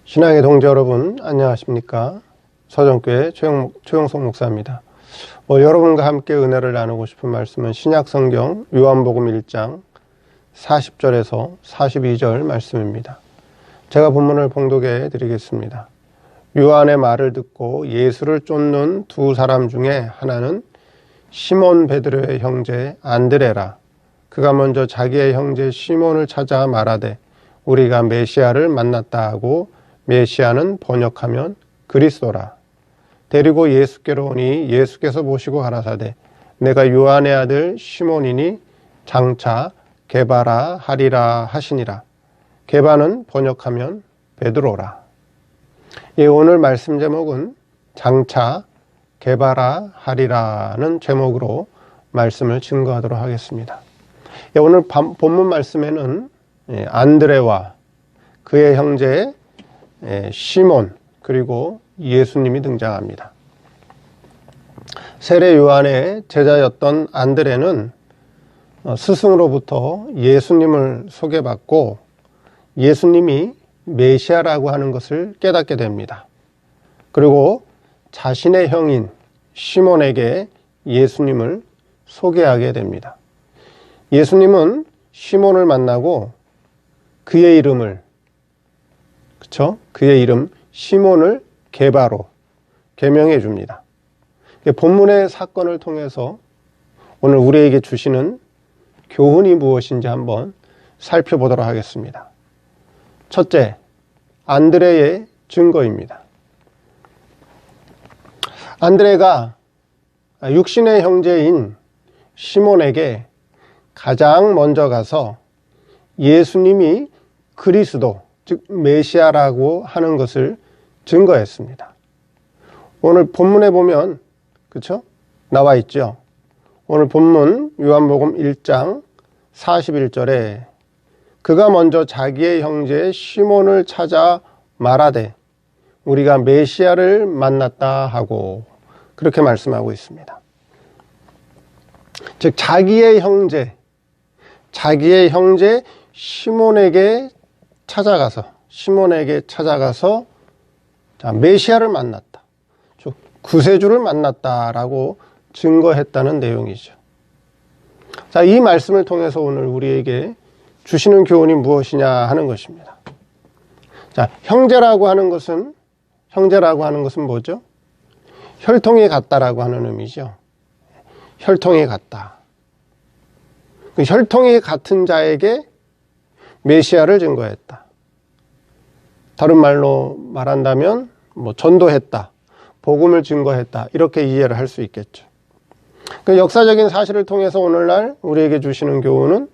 신앙의 동지 여러분, 안녕하십니까? 서정교회 최용석 목사입니다. 여러분과 함께 은혜를 나누고 싶은 말씀은 신약성경 요한복음 1장 40절에서 42절 말씀입니다. 제가 본문을 봉독해 드리겠습니다. 요한의 말을 듣고 예수를 쫓는 두 사람 중에 하나는 시몬 베드로의 형제 안드레라. 그가 먼저 자기의 형제 시몬을 찾아 말하되 우리가 메시아를 만났다 하고, 메시아는 번역하면 그리스도라. 데리고 예수께로 오니 예수께서 보시고 가라사대 내가 요한의 아들 시몬이니 장차 게바라 하리라 하시니라. 게바는 번역하면 베드로라. 오늘 말씀 제목은 장차 게바라 하리라는 제목으로 말씀을 증거하도록 하겠습니다. 오늘 본문 말씀에는 안드레와 그의 형제 시몬 그리고 예수님이 등장합니다. 세례 요한의 제자였던 안드레는 스승으로부터 예수님을 소개받고 예수님이 메시아라고 하는 것을 깨닫게 됩니다. 그리고 자신의 형인 시몬에게 예수님을 소개하게 됩니다. 예수님은 시몬을 만나고 그의 이름을, 그의 이름 시몬을 게바로 개명해 줍니다. 본문의 사건을 통해서 오늘 우리에게 주시는 교훈이 무엇인지 한번 살펴보도록 하겠습니다. 첫째, 안드레의 증거입니다. 안드레가 육신의 형제인 시몬에게 가장 먼저 가서 예수님이 그리스도, 즉 메시아라고 하는 것을 증거했습니다. 오늘 본문에 보면 나와 있죠. 오늘 본문 요한복음 1장 41절에 그가 먼저 자기의 형제 시몬을 찾아 말하되 우리가 메시아를 만났다 하고, 그렇게 말씀하고 있습니다. 즉 자기의 형제 시몬에게 찾아가서 메시아를 만났다, 즉 구세주를 만났다라고 증거했다는 내용이죠. 자, 이 말씀을 통해서 오늘 우리에게 주시는 교훈이 무엇이냐 하는 것입니다. 자, 형제라고 하는 것은 뭐죠? 혈통이 같다라고 하는 의미죠. 혈통이 같다. 그 혈통이 같은 자에게 메시아를 증거했다. 다른 말로 말한다면 전도했다, 복음을 증거했다, 이렇게 이해를 할 수 있겠죠. 그 역사적인 사실을 통해서 오늘날 우리에게 주시는 교훈은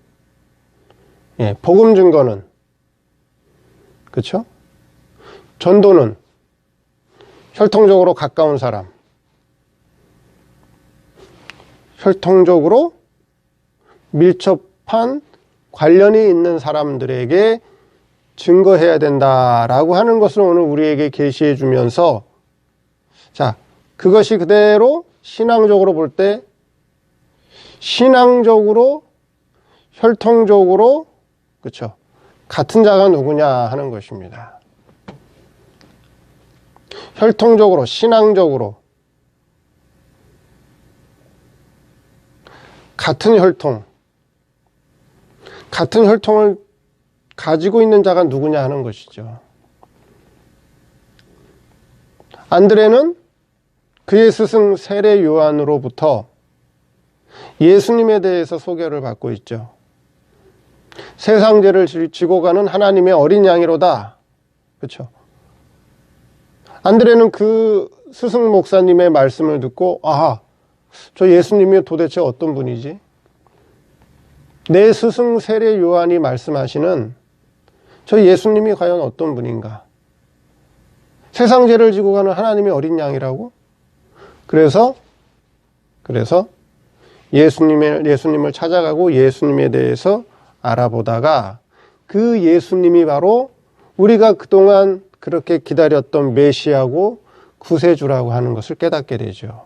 복음 증거는, 전도는 혈통적으로 가까운 사람, 혈통적으로 밀접한 관련이 있는 사람들에게 증거해야 된다라고 하는 것을 오늘 우리에게 계시해 주면서, 자, 그것이 그대로 신앙적으로 볼 때 신앙적으로 혈통적으로 같은 자가 누구냐 하는 것입니다. 혈통적으로, 신앙적으로 같은 혈통을 가지고 있는 자가 누구냐 하는 것이죠. 안드레는 그의 스승 세례 요한으로부터 예수님에 대해서 소개를 받고 있죠. 세상 죄를 지고 가는 하나님의 어린 양이로다. 안드레는 그 스승 목사님의 말씀을 듣고, 저 예수님이 도대체 어떤 분이지? 내 스승 세례 요한이 말씀하시는 저 예수님이 과연 어떤 분인가? 세상 죄를 지고 가는 하나님의 어린 양이라고? 그래서 예수님을 찾아가고 예수님에 대해서 알아보다가 그 예수님이 바로 우리가 그동안 그렇게 기다렸던 메시아고 구세주라고 하는 것을 깨닫게 되죠.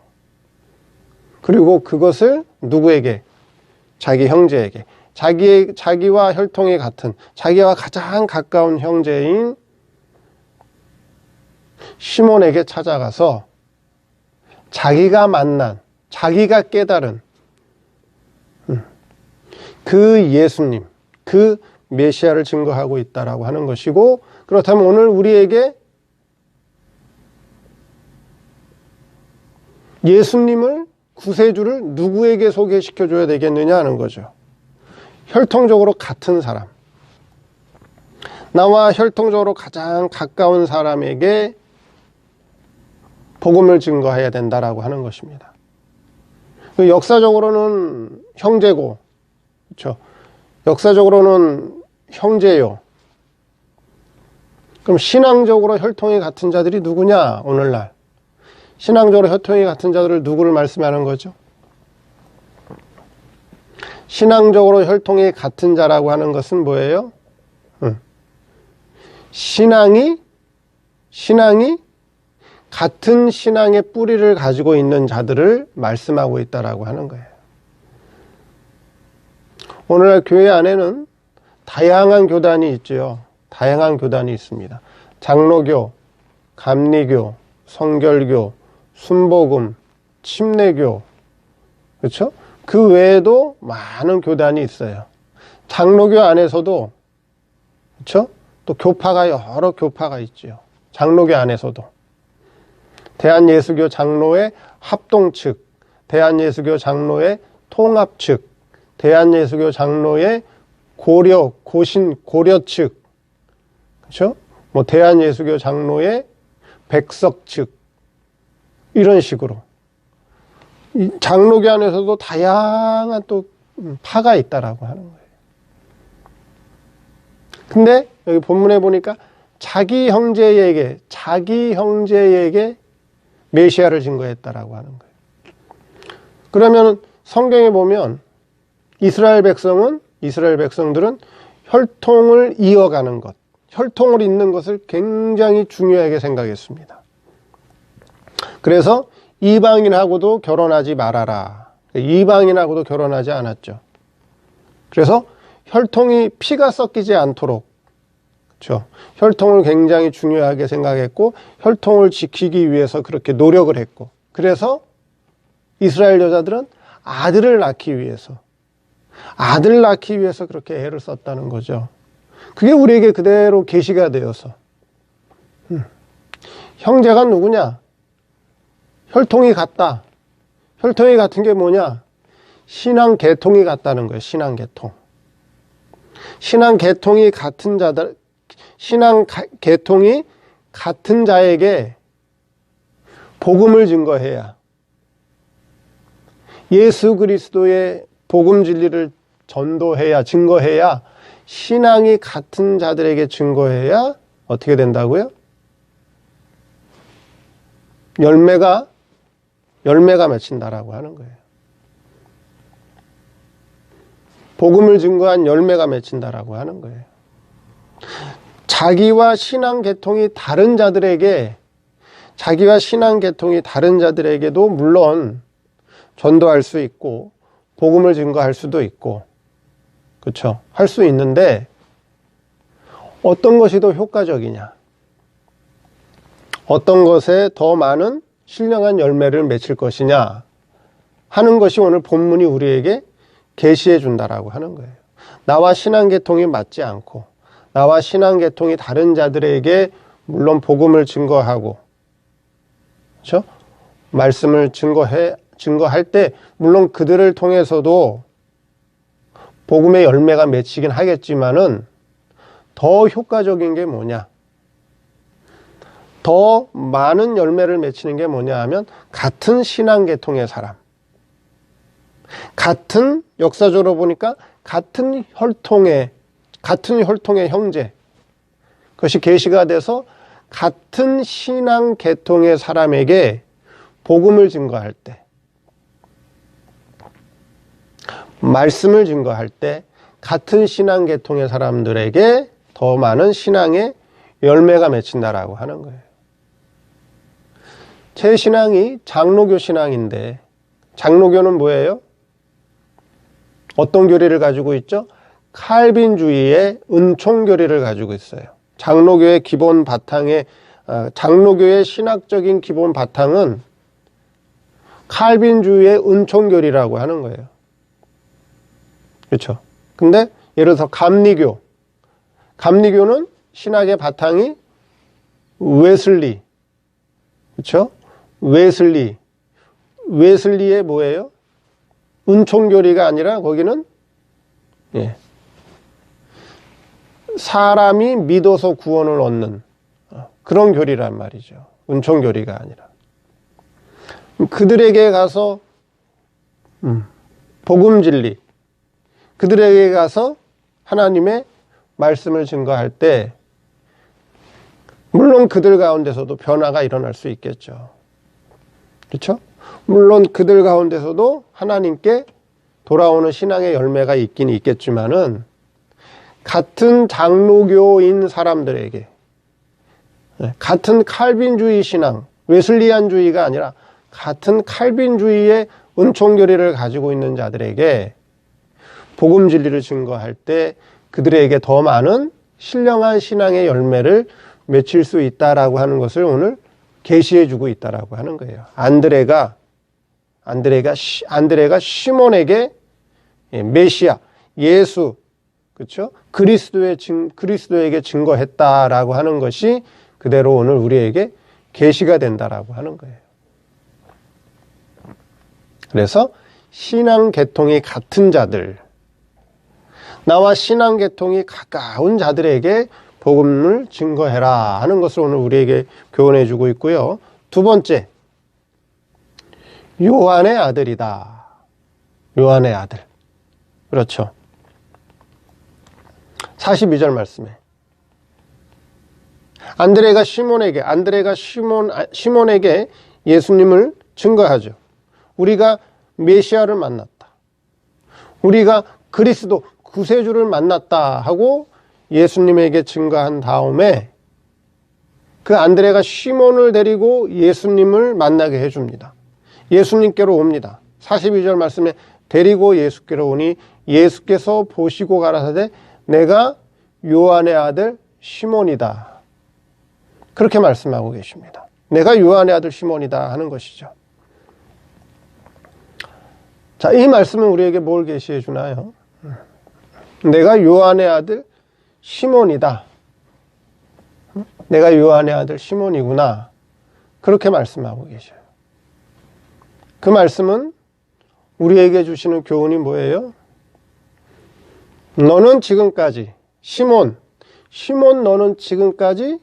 그리고 그것을 누구에게? 자기 형제에게, 자기와 혈통이 같은, 자기와 가장 가까운 형제인 시몬에게 찾아가서 자기가 만난, 자기가 깨달은 그 예수님, 그 메시아를 증거하고 있다라고 하는 것이고, 그렇다면 오늘 우리에게 예수님을, 구세주를 누구에게 소개시켜 줘야 되겠느냐 하는 거죠. 혈통적으로 같은 사람, 나와 혈통적으로 가장 가까운 사람에게 복음을 증거해야 된다라고 하는 것입니다. 역사적으로는 형제고, 그렇죠? 역사적으로는 형제요. 그럼 신앙적으로 혈통이 같은 자들이 누구냐? 오늘날 신앙적으로 혈통이 같은 자들을 누구를 말씀하는 거죠? 신앙적으로 혈통이 같은 자라고 하는 것은 뭐예요? 신앙이 같은 신앙의 뿌리를 가지고 있는 자들을 말씀하고 있다라고 하는 거예요. 오늘날 교회 안에는 다양한 교단이 있죠. 다양한 교단이 있습니다. 장로교, 감리교, 성결교, 순복음, 침례교, 그렇죠? 그 외에도 많은 교단이 있어요. 장로교 안에서도, 그렇죠? 또 교파가 여러 교파가 있죠. 장로교 안에서도 대한예수교 장로회 합동 측, 대한예수교 장로회 통합 측, 대한예수교 장로회 고려 측, 그렇죠? 뭐 대한예수교 장로회 백석 측, 이런 식으로 이 장로교 안에서도 다양한 또 파가 있다라고 하는 거예요. 근데 여기 본문에 보니까 자기 형제에게 메시아를 증거했다라고 하는 거예요. 그러면 성경에 보면 이스라엘 백성들은 혈통을 이어가는 것, 혈통을 잇는 것을 굉장히 중요하게 생각했습니다. 그래서 이방인하고도 결혼하지 말아라. 이방인하고도 결혼하지 않았죠. 그래서 혈통이 피가 섞이지 않도록, 그렇죠? 혈통을 굉장히 중요하게 생각했고 혈통을 지키기 위해서 그렇게 노력을 했고, 그래서 이스라엘 여자들은 아들을 낳기 위해서 그렇게 애를 썼다는 거죠. 그게 우리에게 그대로 계시가 되어서 형제가 누구냐? 혈통이 같다. 혈통이 같은 게 뭐냐? 신앙 계통이 같다는 거예요. 신앙 계통. 신앙 계통이 같은 자들, 신앙 계통이 같은 자에게 복음을 증거해야, 예수 그리스도의 복음 진리를 증거해야, 신앙이 같은 자들에게 증거해야 어떻게 된다고요? 열매가 맺힌다라고 하는 거예요. 복음을 증거한 열매가 맺힌다라고 하는 거예요. 자기와 신앙 계통이 다른 자들에게도 물론 전도할 수 있고 복음을 증거할 수도 있고, 그렇죠? 할 수 있는데 어떤 것이 더 효과적이냐? 어떤 것에 더 많은 신령한 열매를 맺힐 것이냐 하는 것이 오늘 본문이 우리에게 계시해 준다라고 하는 거예요. 나와 신앙 계통이 맞지 않고 나와 신앙 계통이 다른 자들에게 물론 복음을 증거하고, 그렇죠? 말씀을 증거할 때 물론 그들을 통해서도 복음의 열매가 맺히긴 하겠지만은 더 효과적인 게 뭐냐? 더 많은 열매를 맺히는 게 뭐냐 하면 같은 신앙 계통의 사람, 같은, 역사적으로 보니까 같은 혈통의 형제, 그것이 계시가 돼서 같은 신앙 계통의 사람에게 복음을 증거할 때, 말씀을 증거할 때 같은 신앙 계통의 사람들에게 더 많은 신앙의 열매가 맺힌다라고 하는 거예요. 제 신앙이 장로교 신앙인데, 장로교는 뭐예요? 어떤 교리를 가지고 있죠? 칼빈주의의 은총 교리를 가지고 있어요. 장로교의 기본 바탕에 장로교의 신학적인 기본 바탕은 칼빈주의의 은총교리라고 하는 거예요. 그렇죠? 근데 예를 들어서 감리교는 신학의 바탕이 웨슬리, 그렇죠? 웨슬리의 뭐예요? 은총교리가 아니라 거기는 사람이 믿어서 구원을 얻는 그런 교리란 말이죠. 은총교리가 아니라. 그들에게 가서 복음진리, 그들에게 가서 하나님의 말씀을 증거할 때 물론 그들 가운데서도 변화가 일어날 수 있겠죠. 그렇죠? 물론 그들 가운데서도 하나님께 돌아오는 신앙의 열매가 있긴 있겠지만은 같은 장로교인 사람들에게 같은 칼빈주의 신앙, 웨슬리안주의가 아니라 같은 칼빈주의의 은총교리를 가지고 있는 자들에게 복음 진리를 증거할 때 그들에게 더 많은 신령한 신앙의 열매를 맺힐 수 있다라고 하는 것을 오늘 계시해 주고 있다라고 하는 거예요. 안드레가 시몬에게 메시아, 예수, 그렇죠? 그리스도에게 증거했다라고 하는 것이 그대로 오늘 우리에게 계시가 된다라고 하는 거예요. 그래서 신앙 계통이 같은 자들, 나와 신앙 계통이 가까운 자들에게 복음을 증거해라 하는 것을 오늘 우리에게 교훈해 주고 있고요. 두 번째, 요한의 아들이다. 요한의 아들. 그렇죠. 42절 말씀에 안드레가 시몬에게 예수님을 증거하죠. 우리가 메시아를 만났다. 우리가 그리스도 구세주를 만났다 하고 예수님에게 증거한 다음에 그 안드레가 시몬을 데리고 예수님을 만나게 해줍니다. 예수님께로 옵니다. 42절 말씀에 데리고 예수께로 오니 예수께서 보시고 가라사대 내가 요한의 아들 시몬이다. 그렇게 말씀하고 계십니다. 내가 요한의 아들 시몬이다 하는 것이죠. 자, 이 말씀은 우리에게 뭘 계시해 주나요? 내가 요한의 아들 시몬이다. 내가 요한의 아들 시몬이구나. 그렇게 말씀하고 계셔요. 그 말씀은 우리에게 주시는 교훈이 뭐예요? 너는 지금까지 시몬 너는 지금까지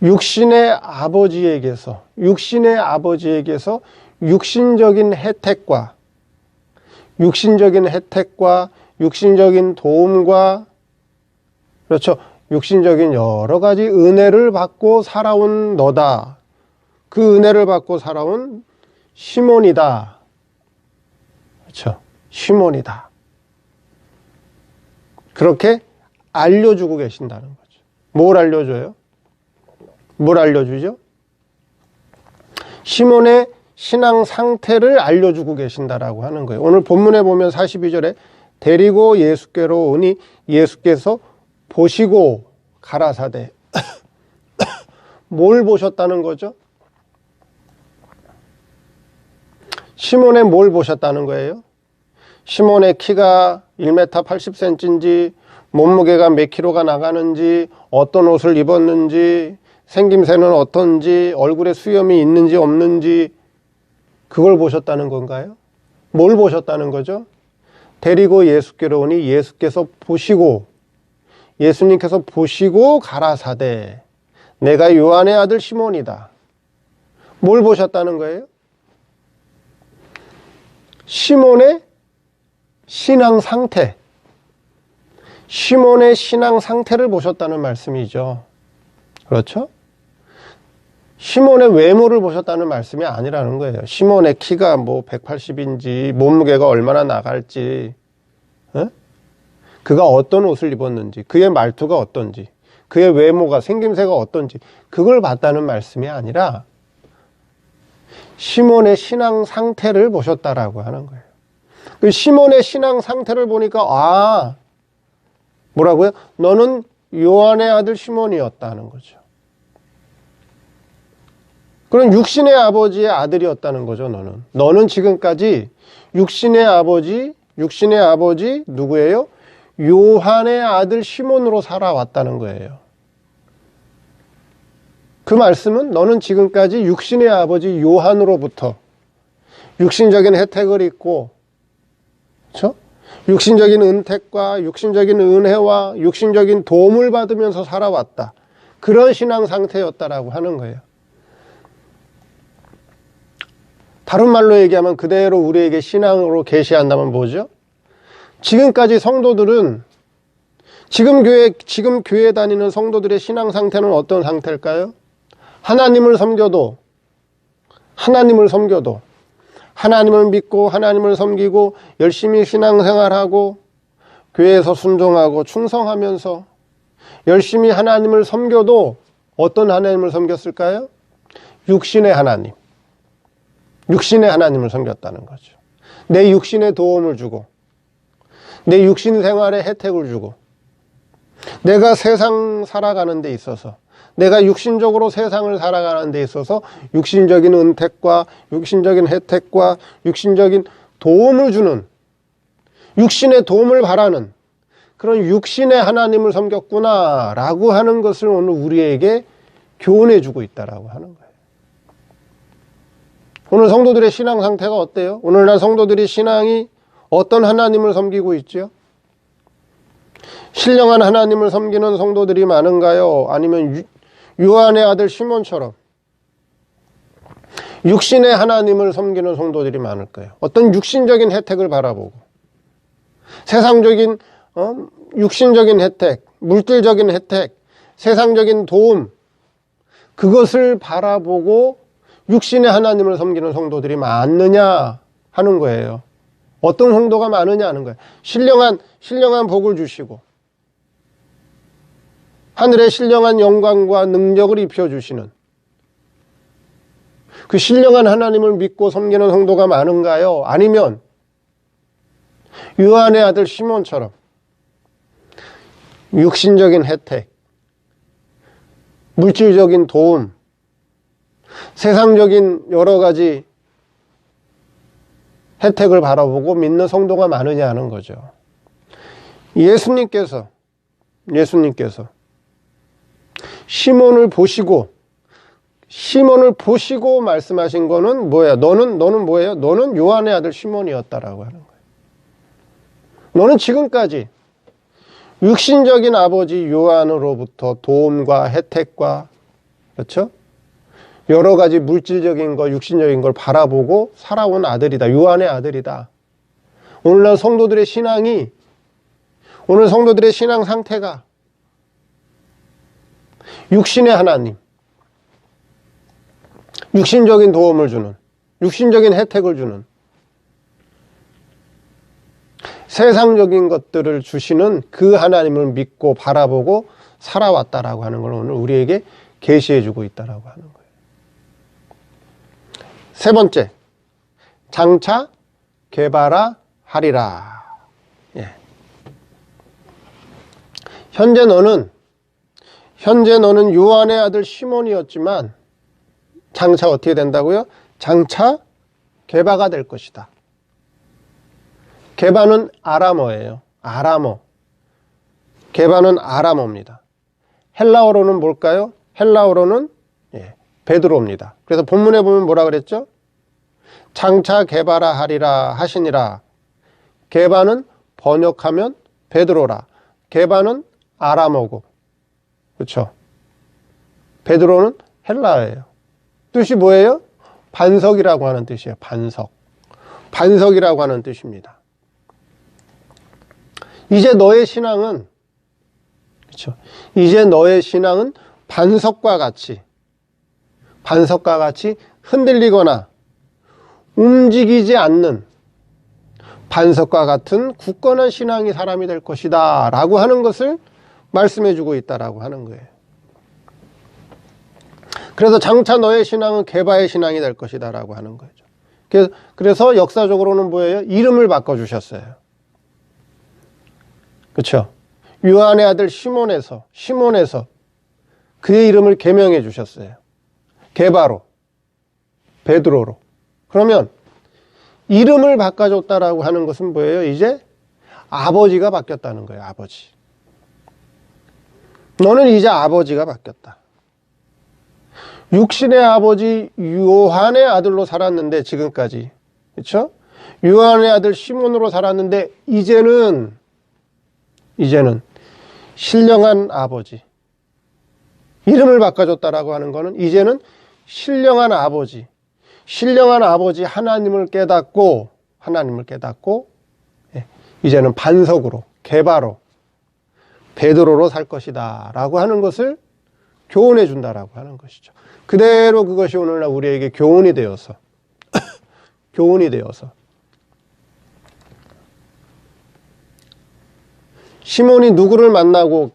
육신의 아버지에게서 육신적인 혜택과 육신적인 도움과 그렇죠. 육신적인 여러 가지 은혜를 받고 살아온 너다. 그 은혜를 받고 살아온 시몬이다. 그렇죠. 시몬이다. 그렇게 알려주고 계신다는 거죠. 뭘 알려줘요? 뭘 알려주죠? 시몬의 신앙 상태를 알려주고 계신다라고 하는 거예요. 오늘 본문에 보면 42절에 데리고 예수께로 오니 예수께서 보시고 가라사대. 뭘 보셨다는 거죠? 시몬의 뭘 보셨다는 거예요? 시몬의 키가 1m 80cm인지 몸무게가 몇 킬로가 나가는지 어떤 옷을 입었는지 생김새는 어떤지 얼굴에 수염이 있는지 없는지 그걸 보셨다는 건가요? 뭘 보셨다는 거죠? 데리고 예수께로 오니 예수님께서 보시고 가라사대 내가 요한의 아들 시몬이다. 뭘 보셨다는 거예요? 시몬의 신앙 상태를 보셨다는 말씀이죠. 그렇죠? 시몬의 외모를 보셨다는 말씀이 아니라는 거예요. 시몬의 키가 180인지 몸무게가 얼마나 나갈지 그가 어떤 옷을 입었는지 그의 말투가 어떤지 그의 외모가 생김새가 어떤지 그걸 봤다는 말씀이 아니라 시몬의 신앙 상태를 보셨다라고 하는 거예요. 그 시몬의 신앙 상태를 보니까 뭐라고요? 너는 요한의 아들 시몬이었다는 거죠. 그런 육신의 아버지의 아들이었다는 거죠, 너는. 너는 지금까지 육신의 아버지 누구예요? 요한의 아들 시몬으로 살아왔다는 거예요. 그 말씀은 너는 지금까지 육신의 아버지 요한으로부터 육신적인 혜택을 입고, 그렇죠? 육신적인 은택과 육신적인 은혜와 육신적인 도움을 받으면서 살아왔다. 그런 신앙 상태였다라고 하는 거예요. 다른 말로 얘기하면 그대로 우리에게 신앙으로 계시한다면 뭐죠? 지금까지 성도들은 지금 교회 다니는 성도들의 신앙 상태는 어떤 상태일까요? 하나님을 섬겨도 하나님을 믿고 하나님을 섬기고 열심히 신앙생활하고 교회에서 순종하고 충성하면서 열심히 하나님을 섬겨도 어떤 하나님을 섬겼을까요? 육신의 하나님을 섬겼다는 거죠. 내 육신에 도움을 주고 내 육신 생활에 혜택을 주고 내가 세상 살아가는 데 있어서 내가 육신적으로 세상을 살아가는 데 있어서 육신적인 은택과 육신적인 혜택과 육신적인 도움을 주는, 육신의 도움을 바라는 그런 육신의 하나님을 섬겼구나라고 하는 것을 오늘 우리에게 교훈해 주고 있다라고 하는 거예요. 오늘 성도들의 신앙 상태가 어때요? 오늘날 성도들이 신앙이 어떤 하나님을 섬기고 있죠? 신령한 하나님을 섬기는 성도들이 많은가요? 아니면 요한의 아들 시몬처럼 육신의 하나님을 섬기는 성도들이 많을까요? 어떤 육신적인 혜택을 바라보고 세상적인 육신적인 혜택, 물질적인 혜택, 세상적인 도움, 그것을 바라보고 육신의 하나님을 섬기는 성도들이 많느냐 하는 거예요. 어떤 성도가 많으냐 하는 거예요. 신령한 복을 주시고 하늘의 신령한 영광과 능력을 입혀주시는 그 신령한 하나님을 믿고 섬기는 성도가 많은가요? 아니면 요한의 아들 시몬처럼 육신적인 혜택, 물질적인 도움, 세상적인 여러 가지 혜택을 바라보고 믿는 성도가 많으냐 하는 거죠. 예수님께서 시몬을 보시고 말씀하신 거는 뭐야? 너는 뭐예요? 너는 요한의 아들 시몬이었다라고 하는 거예요. 너는 지금까지 육신적인 아버지 요한으로부터 도움과 혜택과, 그렇죠? 여러 가지 물질적인 거, 육신적인 걸 바라보고 살아온 아들이다. 요한의 아들이다. 오늘 성도들의 신앙 상태가 육신의 하나님, 육신적인 도움을 주는, 육신적인 혜택을 주는, 세상적인 것들을 주시는 그 하나님을 믿고 바라보고 살아왔다라고 하는 걸 오늘 우리에게 계시해 주고 있다라고 하는 거예요. 세 번째, 장차 개발하리라. 예. 현재 너는 요한의 아들 시몬이었지만 장차 어떻게 된다고요? 장차 게바가 될 것이다. 게바는 아람어예요. 게바는 아람어입니다. 헬라어로는 뭘까요? 헬라어로는 베드로입니다. 그래서 본문에 보면 뭐라 그랬죠? 장차 게바라 하리라 하시니라. 게바는 번역하면 베드로라. 게바는 아람어고, 그렇죠? 베드로는 헬라어예요. 뜻이 뭐예요? 반석이라고 하는 뜻이에요. 반석이라고 하는 뜻입니다. 이제 너의 신앙은, 그렇죠? 이제 너의 신앙은 반석과 같이 흔들리거나 움직이지 않는 반석과 같은 굳건한 신앙이 사람이 될 것이다 라고 하는 것을 말씀해 주고 있다라고 하는 거예요. 그래서 장차 너의 신앙은 게바의 신앙이 될 것이다 라고 하는 거죠. 그래서 역사적으로는 뭐예요? 이름을 바꿔주셨어요. 그렇죠? 요한의 아들 시몬에서 그의 이름을 개명해 주셨어요. 게바로. 베드로로. 그러면 이름을 바꿔줬다라고 하는 것은 뭐예요? 이제 아버지가 바뀌었다는 거예요. 아버지. 너는 이제 아버지가 바뀌었다. 육신의 아버지 요한의 아들로 살았는데 지금까지, 그렇죠? 요한의 아들 시몬으로 살았는데 이제는 신령한 아버지. 이름을 바꿔줬다라고 하는 거는 이제는 신령한 아버지 하나님을 깨닫고 이제는 반석으로, 개바로, 베드로로 살 것이다 라고 하는 것을 교훈해 준다라고 하는 것이죠. 그대로 그것이 오늘날 우리에게 교훈이 되어서 시몬이 누구를 만나고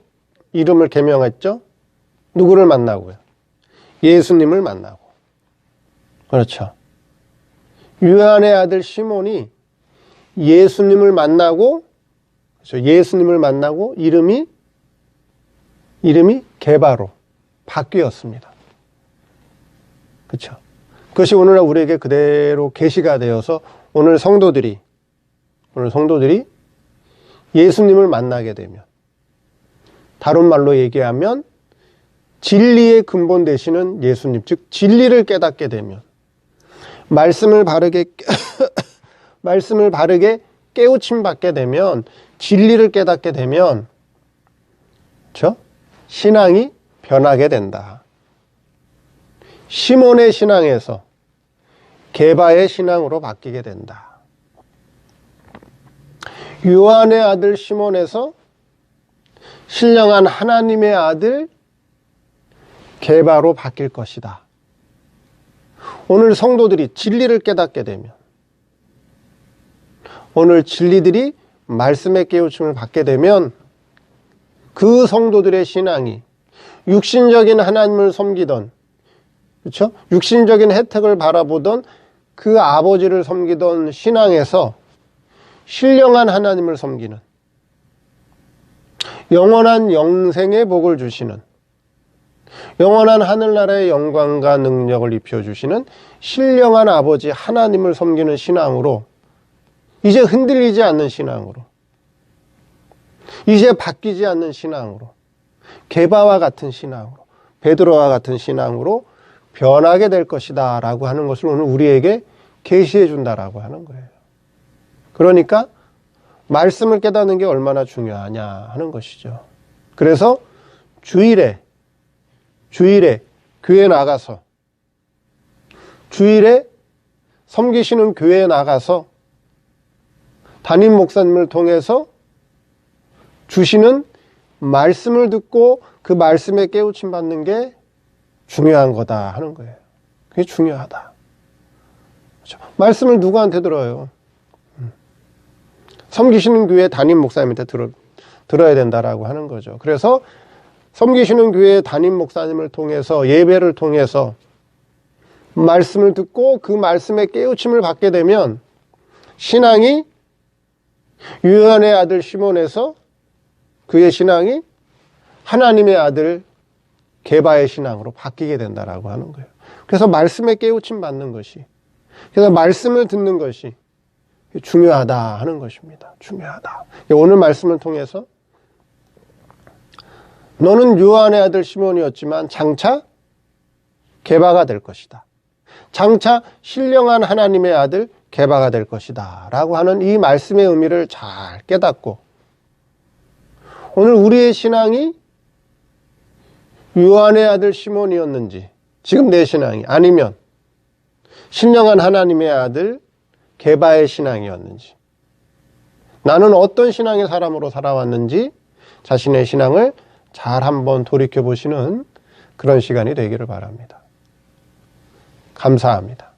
이름을 계명했죠? 누구를 만나고요? 예수님을 만나고. 그렇죠. 요한의 아들 시몬이 예수님을 만나고, 그렇죠. 예수님을 만나고 이름이 게바로 바뀌었습니다. 그렇죠. 그것이 오늘날 우리에게 그대로 계시가 되어서 오늘 성도들이 예수님을 만나게 되면, 다른 말로 얘기하면 진리의 근본 되시는 예수님, 즉 진리를 깨닫게 되면, 말씀을 바르게 깨우침 받게 되면, 진리를 깨닫게 되면, 그렇죠? 신앙이 변하게 된다. 시몬의 신앙에서 게바의 신앙으로 바뀌게 된다. 요한의 아들 시몬에서 신령한 하나님의 아들 게바로 바뀔 것이다. 오늘 성도들이 진리를 깨닫게 되면, 오늘 진리들이 말씀의 깨우침을 받게 되면 그 성도들의 신앙이 육신적인 하나님을 섬기던, 그렇죠? 육신적인 혜택을 바라보던 그 아버지를 섬기던 신앙에서 신령한 하나님을 섬기는, 영원한 영생의 복을 주시는, 영원한 하늘나라의 영광과 능력을 입혀주시는 신령한 아버지 하나님을 섬기는 신앙으로, 이제 흔들리지 않는 신앙으로, 이제 바뀌지 않는 신앙으로, 게바와 같은 신앙으로, 베드로와 같은 신앙으로 변하게 될 것이다 라고 하는 것을 오늘 우리에게 계시해 준다라고 하는 거예요. 그러니까 말씀을 깨닫는 게 얼마나 중요하냐 하는 것이죠. 그래서 주일에 교회 나가서, 주일에 섬기시는 교회에 나가서 담임 목사님을 통해서 주시는 말씀을 듣고 그 말씀에 깨우침 받는 게 중요한 거다 하는 거예요. 그게 중요하다. 그렇죠? 말씀을 누구한테 들어요? 섬기시는 교회 담임 목사님한테 들어야 된다라고 하는 거죠. 그래서 섬기시는 교회 담임 목사님을 통해서, 예배를 통해서 말씀을 듣고 그 말씀에 깨우침을 받게 되면 신앙이 요한의 아들 시몬에서 그의 신앙이 하나님의 아들 게바의 신앙으로 바뀌게 된다라고 하는 거예요. 그래서 말씀에 깨우침 받는 것이, 그래서 말씀을 듣는 것이 중요하다 하는 것입니다. 중요하다. 오늘 말씀을 통해서 너는 요한의 아들 시몬이었지만 장차 게바가 될 것이다. 장차 신령한 하나님의 아들 게바가 될 것이다 라고 하는 이 말씀의 의미를 잘 깨닫고, 오늘 우리의 신앙이 요한의 아들 시몬이었는지, 지금 내 신앙이, 아니면 신령한 하나님의 아들 게바의 신앙이었는지, 나는 어떤 신앙의 사람으로 살아왔는지 자신의 신앙을 잘 한번 돌이켜보시는 그런 시간이 되기를 바랍니다. 감사합니다.